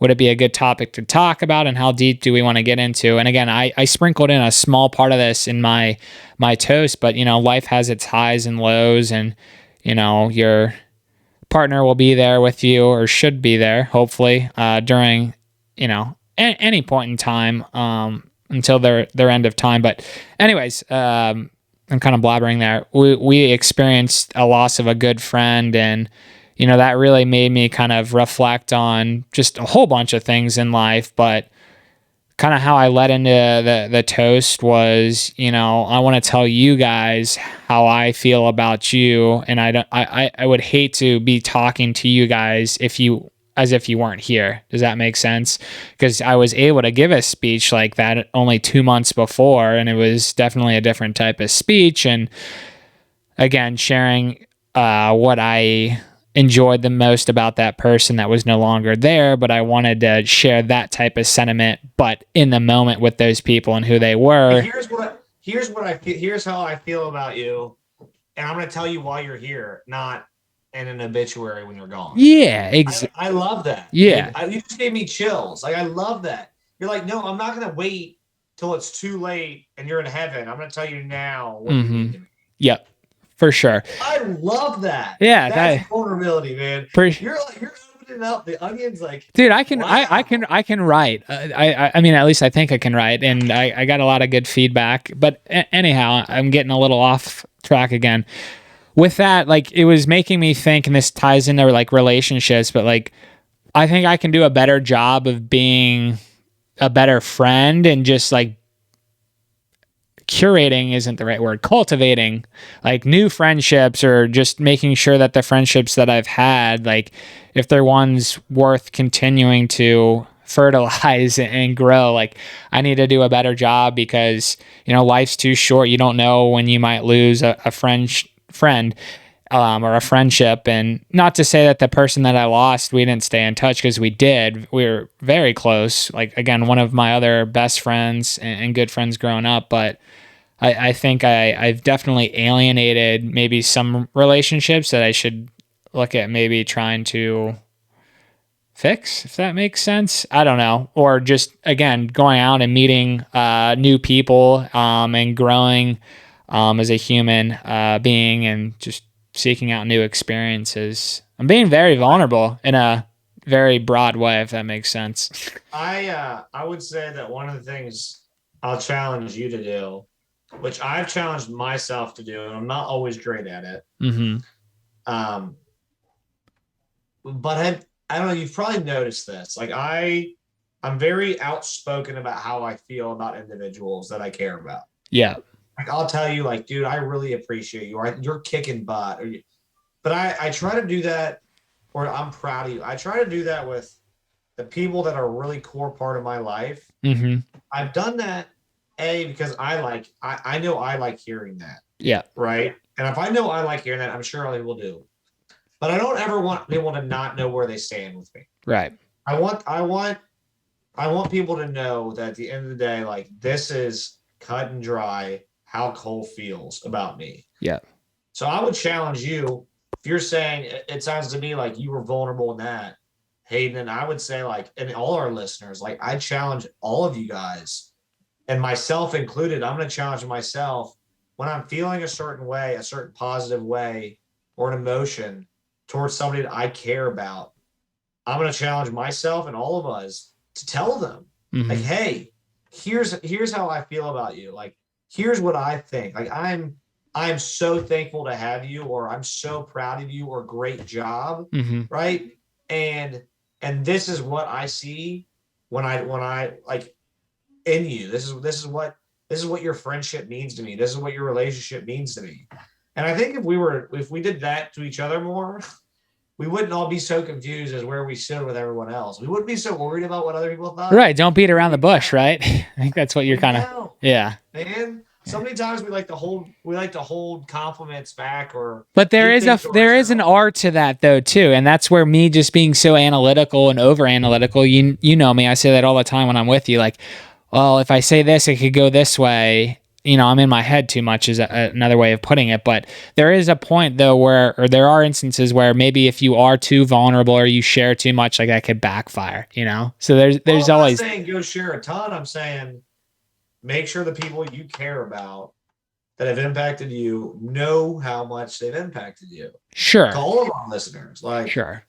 would it be a good topic to talk about, and how deep do we want to get into? And again, I sprinkled in a small part of this in my toast, but life has its highs and lows, and your partner will be there with you, or should be there, hopefully, during any point in time, until their end of time. But anyways, I'm kind of blabbering there. We experienced a loss of a good friend, and that really made me kind of reflect on just a whole bunch of things in life. But kind of how I led into the toast was, I want to tell you guys how I feel about you, and I would hate to be talking to you guys as if you weren't here. Does that make sense? Because I was able to give a speech like that only 2 months before, and it was definitely a different type of speech. And again, sharing what I enjoyed the most about that person that was no longer there, but I wanted to share that type of sentiment, but in the moment with those people and who they were. Here's how I feel about you, and I'm going to tell you why you're here, not in an obituary when you're gone. Yeah, I love that. Yeah, you just gave me chills. Like I love that. You're like, no, I'm not going to wait till it's too late and you're in heaven. I'm going to tell you now what you need to be. Yep, for sure. I love that. Yeah, that's vulnerability, man. You're opening up the onions, like, dude. I can write. I mean, at least I think I can write, and I got a lot of good feedback. But anyhow, I'm getting a little off track again. With that, like, it was making me think, and this ties into like relationships, but like, I think I can do a better job of being a better friend, and just like curating isn't the right word, cultivating like new friendships, or just making sure that the friendships that I've had, like if they're ones worth continuing to fertilize and grow, like I need to do a better job, because life's too short. You don't know when you might lose a friend or a friendship. And not to say that the person that I lost, we didn't stay in touch, because we did. We were very close, like again, one of my other best friends and good friends growing up. But I think I've definitely alienated maybe some relationships that I should look at maybe trying to fix, if that makes sense. I don't know. Or just, again, going out and meeting new people, and growing as a human being, and just seeking out new experiences. I'm being very vulnerable in a very broad way, if that makes sense. I would say that one of the things I'll challenge you to do, which I've challenged myself to do, and I'm not always great at it. Mm-hmm. But I don't know, you've probably noticed this. Like I'm very outspoken about how I feel about individuals that I care about. Yeah. Like I'll tell you, like, dude, I really appreciate you. You're kicking butt. But I try to do that, or I'm proud of you. I try to do that with the people that are a really core part of my life. Mm-hmm. I've done that, because I know I like hearing that. Yeah. Right. And if I know I like hearing that, I'm sure other people do. But I don't ever want people to not know where they stand with me. Right. I want people to know that at the end of the day, like, this is cut and dry how Cole feels about me. Yeah. So I would challenge you, if you're saying, it sounds to me like you were vulnerable in that, Hayden, and I would say, like, and all our listeners, like, I challenge all of you guys and myself included, I'm going to challenge myself when I'm feeling a certain way, a certain positive way, or an emotion towards somebody that I care about. I'm going to challenge myself and all of us to tell them, like, Mm-hmm. hey, here's how I feel about you. Like, here's what I think. Like, I'm so thankful to have you, or I'm so proud of you, or great job, Mm-hmm. right? And this is what I see when I like in you. This is what your friendship means to me. This is what your relationship means to me. And I think if we did that to each other more, we wouldn't all be so confused as where we stood with everyone else. We wouldn't be so worried about what other people thought. Right. Don't beat around the We bush, know. right? I think that's what you're We kind of, know. yeah. Man, so many times we like to hold compliments back or But keep things to there is an ourselves. art to that though too, and that's where me just being so analytical and over analytical. You know me, I say that all the time when I'm with you. Like, well, if I say this, it could go this way. You know, I'm in my head too much is another way of putting it. But there is a point though or there are instances where maybe if you are too vulnerable or you share too much, like that could backfire. You know, so Well, there's I'm not always saying go share a ton. I'm saying make sure the people you care about that have impacted you know how much they've impacted you. To sure, all of our listeners, like, sure,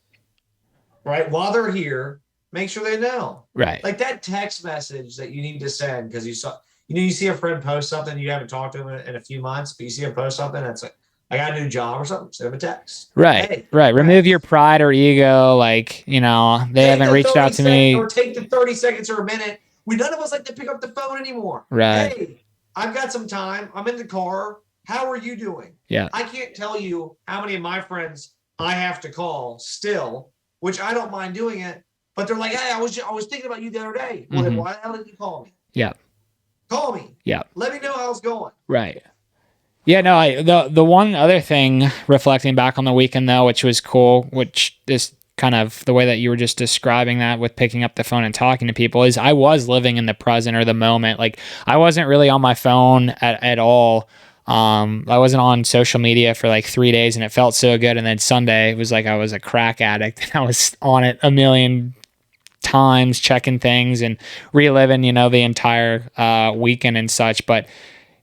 right, while they're here, make sure they know. right, Like that text message that you need to send because you see a friend post something, you haven't talked to them in a few months, but you see them post something that's like, I got a new job or something, send them a text. right, Hey, right. Remove your congrats. pride or ego. Like, you know, they Take haven't the reached 30 out to sec me. or take the 30 seconds or a minute. We none of us like to pick up the phone anymore. Right. Hey, I've got some time. I'm in the car. How are you doing? Yeah. I can't tell you how many of my friends I have to call still, which I don't mind doing it. But they're like, hey, I was thinking about you the other day. Well, then Mm-hmm. why the hell did you call me? Yeah. Call me. Yeah. Let me know how it's going. Right. Yeah, no, the one other thing reflecting back on the weekend though, which was cool, which is kind of the way that you were just describing that with picking up the phone and talking to people is I was living in the present or the moment. Like I wasn't really on my phone at all. I wasn't on social media for like 3 days and it felt so good. And then Sunday it was like I was a crack addict and I was on it a million times checking things and reliving, you know, the entire weekend and such. But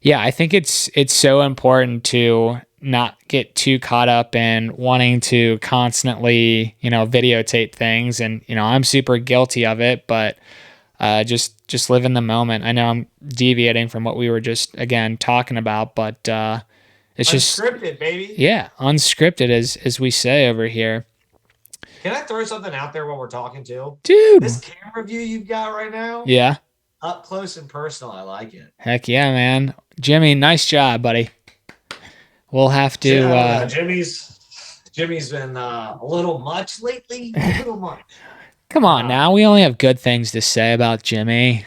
yeah, I think it's so important to not get too caught up in wanting to constantly, you know, videotape things. And you know, I'm super guilty of it, but just live in the moment. I know I'm deviating from what we were just again talking about, but it's just Unscripted, baby. yeah, unscripted as we say over here, Can I throw something out there while we're talking too? dude. This camera view you've got right now, Yeah, up close and personal, I like it. heck yeah, man. Jimmy, nice job, buddy. We'll have I to. don't know. Jimmy's been a little much lately. A little much. Come on Uh, now. We only have good things to say about Jimmy.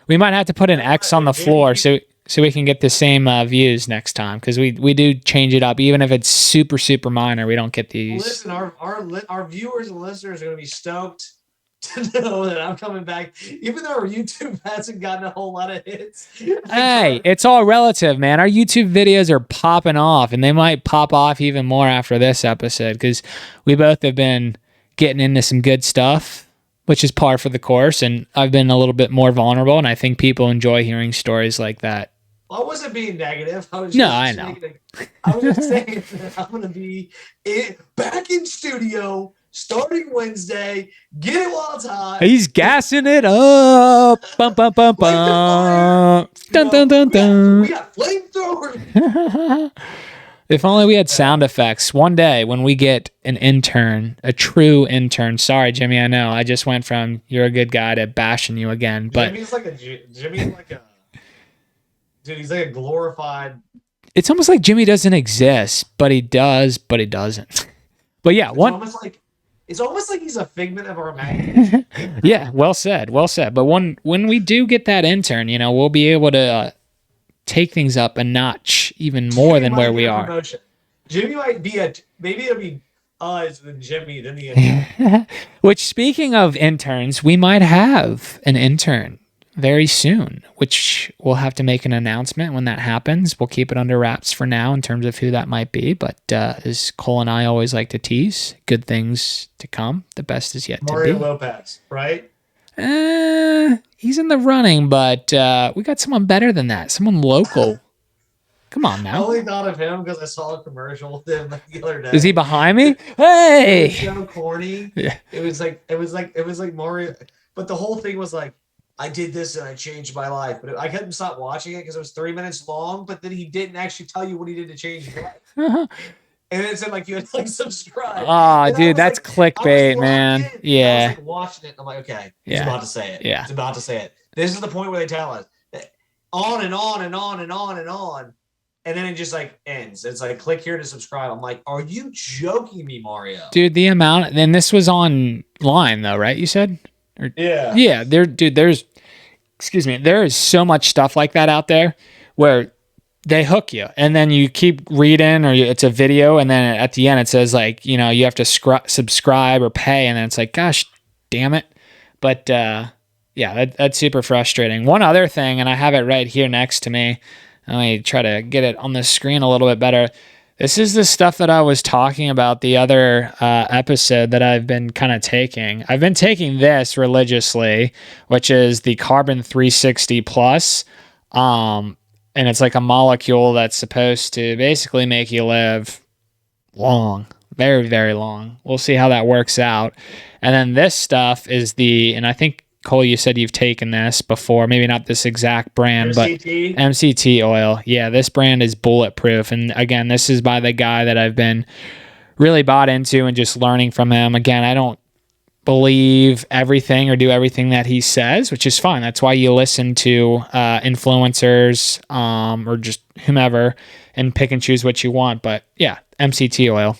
We might have to put an X on the floor so we can get the same views next time because we do change it up even if it's super super minor. We don't get these. listen, our viewers and listeners are going to be stoked to know that I'm coming back, even though our YouTube hasn't gotten a whole lot of hits. Hey, it's all relative, man. Our YouTube videos are popping off, and they might pop off even more after this episode because we both have been getting into some good stuff, which is par for the course. And I've been a little bit more vulnerable, and I think people enjoy hearing stories like that. I wasn't being negative. I was No, just I know. I was just saying that I'm going to be back in studio starting Wednesday. Get it while it's hot. He's gassing it up. Bum, bum, bum, Light the fire. bum. Dun, dun, dun, We dun. got flamethrowers. If only we had sound effects. One day when we get an intern, a true intern. Sorry, Jimmy, I know. I just went from you're a good guy to bashing you again. But Jimmy's like a dude. He's like a glorified. it's almost like Jimmy doesn't exist, but he does, but he doesn't. But yeah, It's almost like he's a figment of our imagination. yeah, well said, well said. But when we do get that intern, you know, we'll be able to take things up a notch even more Jimmy than might where get we a are. promotion. Jimmy might be maybe it'll be us than Jimmy than the intern. Which, speaking of interns, we might have an intern very soon, which we'll have to make an announcement when that happens. We'll keep it under wraps for now in terms of who that might be. But as Cole and I always like to tease, good things to come. The best is yet Mario to be. Lopez, right? He's in the running, but we got someone better than that. Someone local. Come on I now. only thought of him because I saw a commercial with him the other day. Is he behind me? It Hey. was so corny. Yeah. It was like Mario, but the whole thing was like, I did this and I changed my life. But I couldn't stop watching it because it was 3 minutes long. But then he didn't actually tell you what he did to change his life. And it said like you had to like subscribe. Oh, And dude, that's like, clickbait, man. in. Yeah. I was like watching it. And I'm like, okay, he's Yeah. about to say it. Yeah. He's about to say it. This is the point where they tell us on and on and on and on and on. And then it just like ends. It's like click here to subscribe. I'm like, are you joking me, Mario? Dude, the amount. Then this was online though, right? You said. Yeah. Yeah. There's. Excuse me. There is so much stuff like that out there, where they hook you, and then you keep reading, or it's a video, and then at the end it says like, you know, you have to subscribe or pay, and then it's like, gosh, damn it. But yeah, that's super frustrating. One other thing, and I have it right here next to me. Let me try to get it on the screen a little bit better. This is the stuff that I was talking about the other episode that I've been kind of taking. I've been taking this religiously, which is the Carbon 360 Plus. And it's like a molecule that's supposed to basically make you live long, very, very long. We'll see how that works out. And then this stuff is and I think, Cole, you said you've taken this before, maybe not this exact brand, MCT? but MCT oil. Yeah, this brand is bulletproof. And again, this is by the guy that I've been really bought into and just learning from him. Again, I don't believe everything or do everything that he says, which is fine. That's why you listen to influencers or just whomever and pick and choose what you want. But yeah, MCT oil.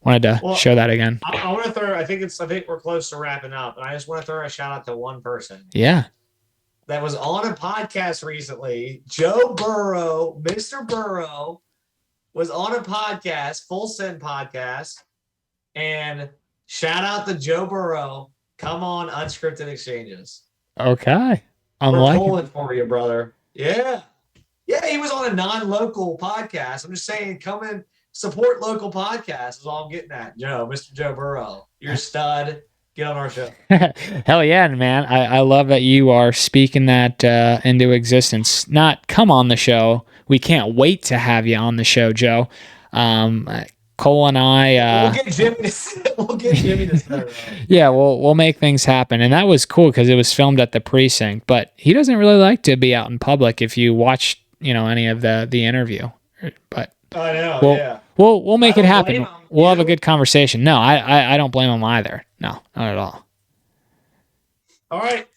Wanted to show that again. I want to throw. I think we're close to wrapping up, and I just want to throw a shout out to one person. Yeah. That was on a podcast recently. Joe Burrow, Mr. Burrow, was on a podcast, Full Send podcast, and shout out to Joe Burrow. Come on, Unscripted Exchanges. Okay, We're pulling for you, brother. Yeah, he was on a non-local podcast. I'm just saying, come in. Support local podcasts is all I'm getting at. Mr. Joe Burrow, you're a stud. Get on our show. Hell yeah, man. I love that you are speaking that into existence. Not come on the show. We can't wait to have you on the show, Joe. Cole and I... we'll get Jimmy to set it up. Yeah, we'll make things happen. And that was cool because it was filmed at the precinct. But he doesn't really like to be out in public if you watch, any of the interview. But... I know, yeah. We'll make it happen. We'll have a good conversation. No, I don't blame him either. No, not at all. All right.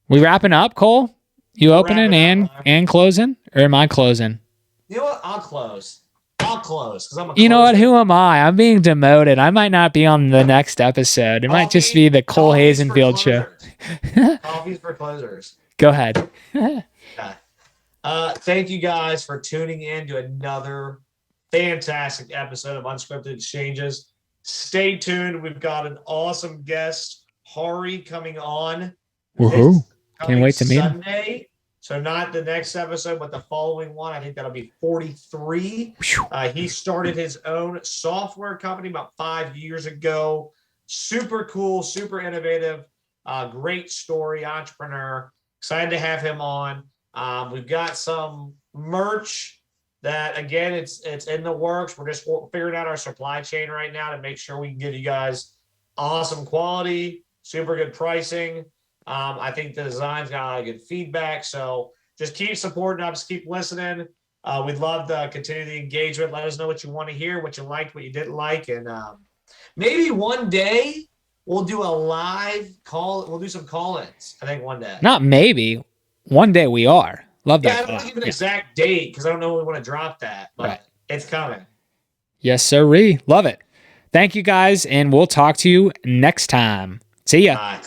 We wrapping up, Cole? You opening and closing? Or am I closing? You know what? I'll close. Because I'm a You know what? Who am I? I'm being demoted. I might not be on the next episode. It might just be the Cole Hazenfield show. Coffees for closers. Go ahead. Thank you guys for tuning in to another fantastic episode of Unscripted Exchanges. Stay tuned. We've got an awesome guest, Hari, coming on. Woohoo. Can't wait to meet him. Sunday. So not the next episode, but the following one. I think that'll be 43. He started his own software company about 5 years ago. Super cool, super innovative, great story, entrepreneur. Excited to have him on. We've got some merch that, again, it's in the works. We're just figuring out our supply chain right now to make sure we can give you guys awesome quality, super good pricing. I think the design's got a lot of good feedback. So just keep supporting us, keep listening. We'd love to continue the engagement. Let us know what you want to hear, what you liked, what you didn't like. And maybe one day we'll do a live call. We'll do some call-ins, I think, one day. Not maybe. One day we are. Love that. Yeah, I don't give an exact date because I don't know when we want to drop that, but It's coming. Yes, sirree. Love it. Thank you guys, and we'll talk to you next time. See ya. Bye.